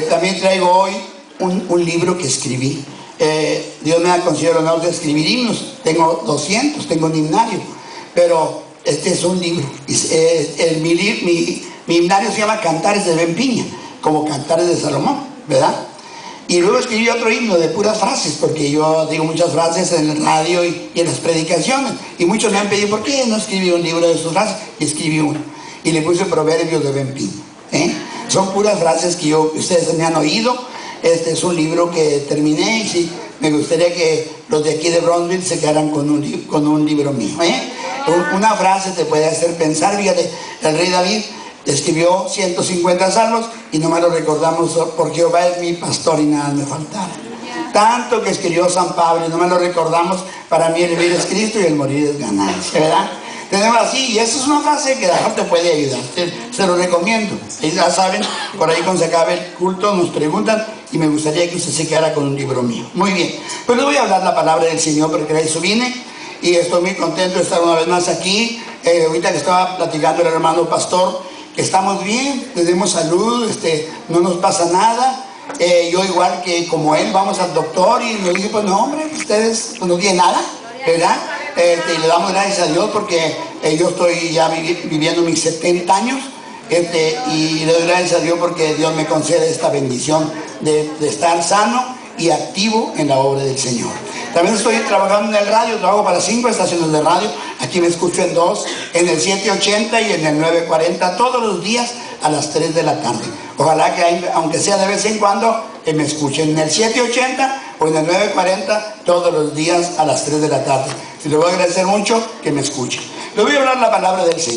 También traigo hoy un libro que escribí. Dios me ha concedido el honor de escribir himnos. Tengo 200, tengo un himnario, pero este es un libro. Mi himnario se llama Cantares de Ben Piña, como Cantares de Salomón, ¿verdad? Y luego escribí otro himno de puras frases, porque yo digo muchas frases en el radio y en las predicaciones, y muchos me han pedido, ¿por qué no escribí un libro de sus frases? Y escribí uno, y le puse Proverbios de Ben Piña, Son puras frases que ustedes me han oído. Este es un libro que terminé, y sí, me gustaría que los de aquí de Bronzeville se quedaran con un libro mío, Una frase te puede hacer pensar. Fíjate, el rey David escribió 150 salmos y nomás lo recordamos por Jehová es mi pastor y nada me faltará. Tanto que escribió San Pablo y nomás lo recordamos, para mí el vivir es Cristo y el morir es ganancia, ¿verdad? Tenemos así, y esa es una frase que te puede ayudar, se lo recomiendo. Y ya saben, por ahí cuando se acabe el culto nos preguntan, y me gustaría que usted se quedara con un libro mío. Muy bien, pues le voy a hablar la palabra del Señor, porque a eso vine, y estoy muy contento de estar una vez más aquí. Ahorita que estaba platicando el hermano pastor, que estamos bien, tenemos salud, no nos pasa nada. Yo igual que como él, vamos al doctor y me dice, pues no hombre, ustedes no tienen nada, ¿verdad? Y le damos gracias a Dios porque yo estoy ya viviendo mis 70 años, y le doy gracias a Dios porque Dios me concede esta bendición de estar sano y activo en la obra del Señor. También estoy trabajando en el radio, trabajo para 5 estaciones de radio. Aquí me escucho en 2, en el 780 y en el 940, todos los días a las 3 de la tarde. Ojalá que, aunque sea de vez en cuando, me escuchen en el 780 o en el 940, todos los días a las 3 de la tarde. Y le voy a agradecer mucho que me escuchen. Le voy a hablar la palabra del Señor.